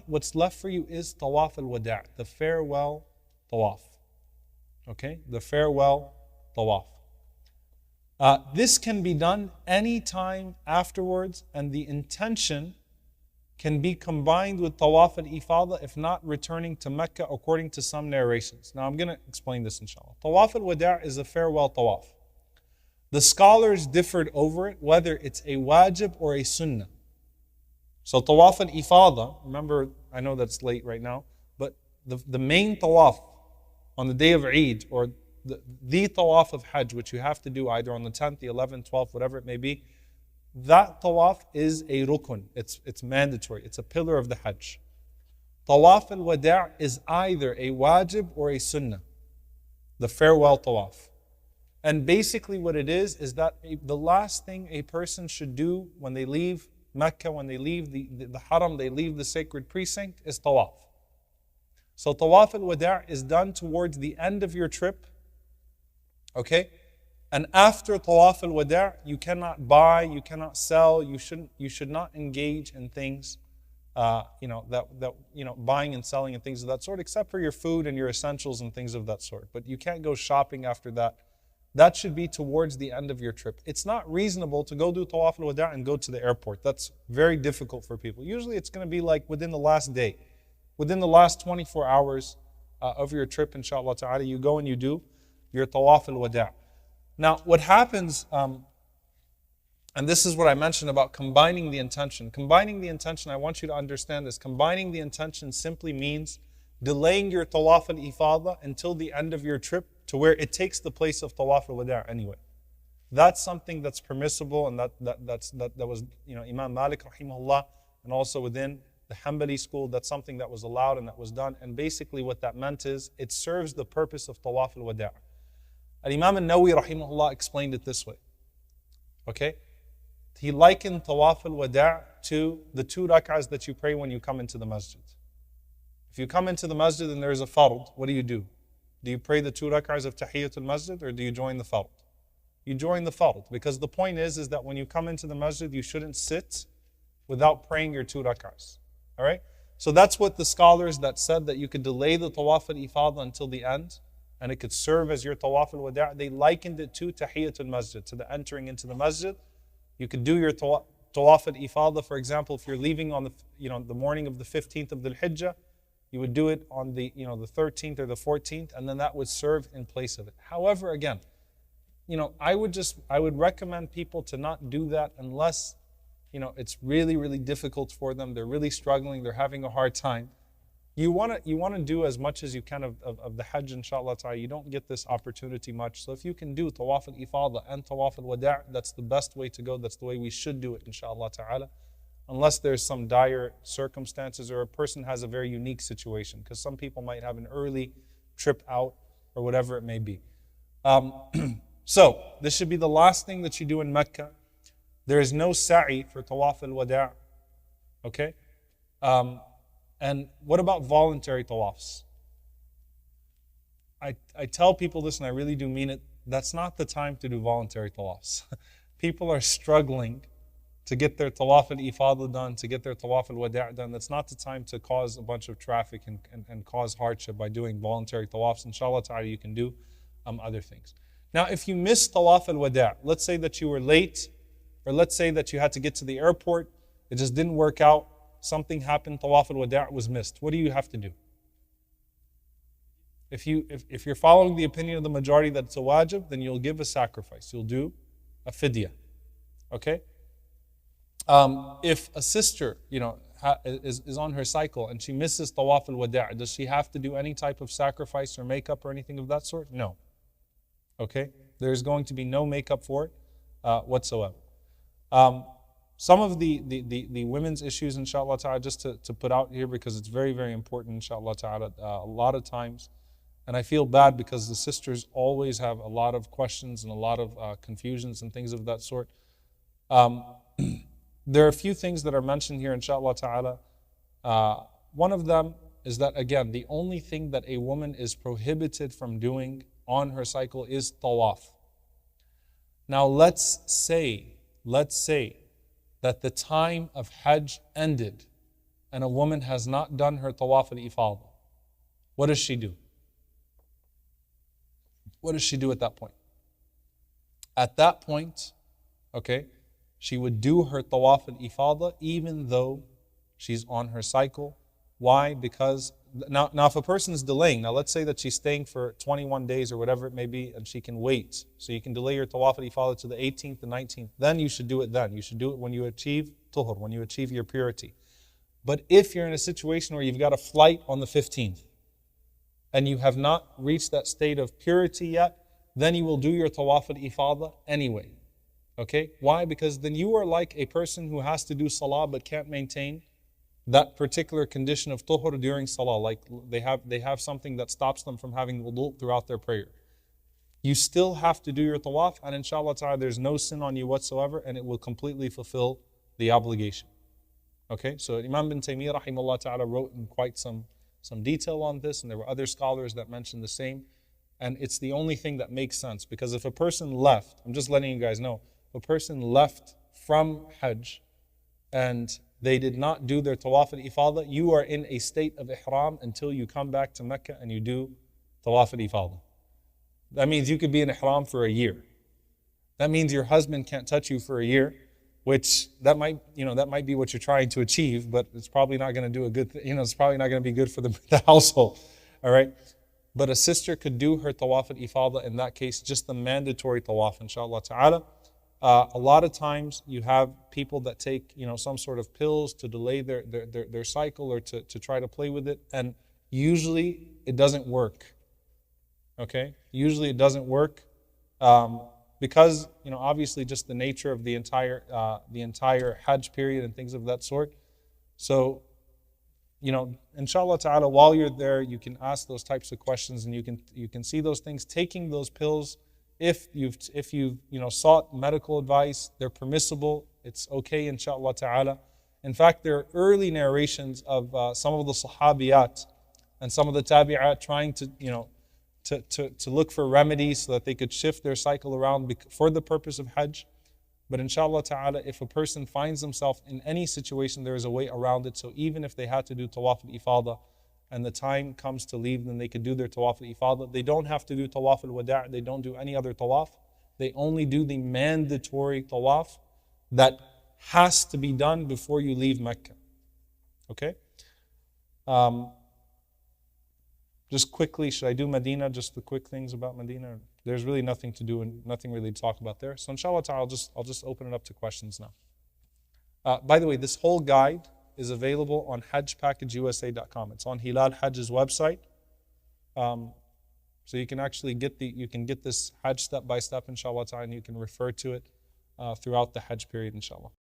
what's left for you is Tawaf al-Wada', the farewell Tawaf. Okay, the farewell Tawaf. This can be done anytime afterwards, and the intention can be combined with Tawaf al-Ifada, if not returning to Mecca, according to some narrations. Now I'm going to explain this inshallah. Tawaf al-Wada' is a farewell Tawaf. The scholars differed over it, whether it's a wajib or a sunnah. So Tawaf al-Ifada, remember, I know that's late right now, but the main Tawaf on the day of Eid, or the Tawaf of Hajj, which you have to do either on the 10th, the 11th, 12th, whatever it may be, that Tawaf is a rukun. It's mandatory. It's a pillar of the Hajj. Tawaf al-Wada' is either a wajib or a sunnah, the farewell Tawaf. And basically what it is that the last thing a person should do when they leave Mecca, when they leave the Haram, they leave the sacred precinct, is Tawaf. So Tawaf al-Wada' is done towards the end of your trip. Okay? And after Tawaf al-Wada', you cannot buy, you cannot sell, you should not engage in things, buying and selling and things of that sort, except for your food and your essentials and things of that sort. But you can't go shopping after that. That should be towards the end of your trip. It's not reasonable to go do Tawaf al-Wada' and go to the airport. That's very difficult for people. Usually it's going to be like within the last day, within the last 24 hours of your trip, inshallah ta'ala, you go and you do your Tawaf al-Wada'. Now, what happens, and this is what I mentioned about combining the intention. Combining the intention, I want you to understand this. Combining the intention simply means delaying your Tawaf al-Ifada until the end of your trip, to where it takes the place of Tawaf al-Wada' anyway. That's something that's permissible, and that was, Imam Malik rahimahullah, and also within the Hanbali school, that's something that was allowed and that was done. And basically what that meant is, it serves the purpose of Tawaf al-Wada'. Imam al-Nawawi rahimahullah explained it this way. Okay? He likened Tawaf al-Wada' to the 2 rak'ahs that you pray when you come into the masjid. If you come into the masjid and there is a fard, what do? Do you pray the 2 rak'ahs of Tahiyyatul Masjid, or do you join the fard? You join the fard, because the point is that when you come into the masjid, you shouldn't sit without praying your 2 rak'ahs. Alright? So that's what the scholars that said that you could delay the Tawaf al-Ifada until the end, and it could serve as your Tawaf al-Wada', they likened it to Tahiyyatul Masjid, to the entering into the masjid. You could do your Tawaf al-Ifada, for example, if you're leaving on the morning of the 15th of the Hijjah, you would do it on the 13th or the 14th, and then that would serve in place of it. However, again, I would recommend people to not do that unless it's really, really difficult for them. They're really struggling. They're having a hard time. You want to do as much as you can of the Hajj, inshallah ta'ala. You don't get this opportunity much. So if you can do Tawaf al-Ifada and Tawaf al-Wada', that's the best way to go. That's the way we should do it, inshallah ta'ala. Unless there's some dire circumstances or a person has a very unique situation. Because some people might have an early trip out or whatever it may be. So, this should be the last thing that you do in Mecca. There is no sa'i for Tawaf al-Wada'. Okay? And what about voluntary tawafs? I tell people this, and I really do mean it. That's not the time to do voluntary tawafs. People are struggling to get their Tawaf al-Ifada done, to get their Tawaf al-Wada' done. That's not the time to cause a bunch of traffic and cause hardship by doing voluntary tawafs. Inshallah ta'ala, you can do other things. Now, if you miss Tawaf al-Wada', let's say that you were late, or let's say that you had to get to the airport, it just didn't work out, something happened, Tawaf al-Wada' was missed. What do you have to do? If you're following the opinion of the majority that it's a wajib, then you'll give a sacrifice. You'll do a fidyah. Okay? If a sister, is on her cycle and she misses Tawaf al-Wada', does she have to do any type of sacrifice or makeup or anything of that sort? No. Okay? There's going to be no makeup for it whatsoever. Some of the women's issues, inshallah ta'ala, just to put out here, because it's very, very important, inshallah ta'ala, a lot of times, and I feel bad because the sisters always have a lot of questions and a lot of confusions and things of that sort. There are a few things that are mentioned here, inshallah ta'ala. One of them is that, again, the only thing that a woman is prohibited from doing on her cycle is tawaf. Now let's say that the time of Hajj ended and a woman has not done her Tawaf al-Ifadah, what does she do? What does she do at that point? At that point, okay, she would do her Tawaf al-Ifadah even though she's on her cycle. Why? Because now if a person is delaying, now let's say that she's staying for 21 days or whatever it may be, and she can wait. So you can delay your Tawaf al-Ifadah to the 18th, the 19th. Then you should do it then. You should do it when you achieve tuhur, when you achieve your purity. But if you're in a situation where you've got a flight on the 15th, and you have not reached that state of purity yet, then you will do your Tawaf al-Ifadah anyway. Okay? Why? Because then you are like a person who has to do salah but can't maintain that particular condition of tuhur during salah. Like they have something that stops them from having wudu throughout their prayer. You still have to do your tawaf, and inshallah ta'ala there's no sin on you whatsoever, and it will completely fulfill the obligation. Okay? So Imam bin Taymiyyah rahimahullah ta'ala wrote in quite some detail on this, and there were other scholars that mentioned the same. And it's the only thing that makes sense, because if a person left, I'm just letting you guys know, if a person left from Hajj and they did not do their Tawaf al-Ifadah, you are in a state of ihram until you come back to Mecca and you do Tawaf al-Ifadah. That means you could be in ihram for a year. That means your husband can't touch you for a year, which that might be what you're trying to achieve, but it's probably not going to do a good thing. It's probably not going to be good for the household. All right? But a sister could do her Tawaf al-Ifadah in that case, just the mandatory Tawaf, inshallah ta'ala. A lot of times you have people that take some sort of pills to delay their cycle or to try to play with it, and usually it doesn't work. Okay? Usually it doesn't work because obviously just the nature of the entire Hajj period and things of that sort. So inshallah ta'ala, while you're there, you can ask those types of questions and you can see those things. Taking those pills, if you've sought medical advice, they're permissible. It's okay, inshallah ta'ala. In fact, there are early narrations of some of the sahabiyat and some of the tabi'at trying to look for remedies so that they could shift their cycle around for the purpose of Hajj. But inshallah ta'ala, if a person finds himself in any situation, there is a way around it. So even if they had to do Tawaf al-Ifadah and the time comes to leave, then they could do their Tawaf al-Ifadah. They don't have to do Tawaf al-Wada'. They don't do any other Tawaf. They only do the mandatory Tawaf that has to be done before you leave Mecca. Okay? Just quickly, should I do Medina? Just the quick things about Medina? There's really nothing to do and nothing really to talk about there. So inshallah ta'ala, I'll just open it up to questions now. By the way, this whole guide is available on hajjpackageusa.com. It's on Hilal Hajj's website. So you can actually get this Hajj step by step, inshallah ta'ala, and you can refer to it throughout the Hajj period, inshallah.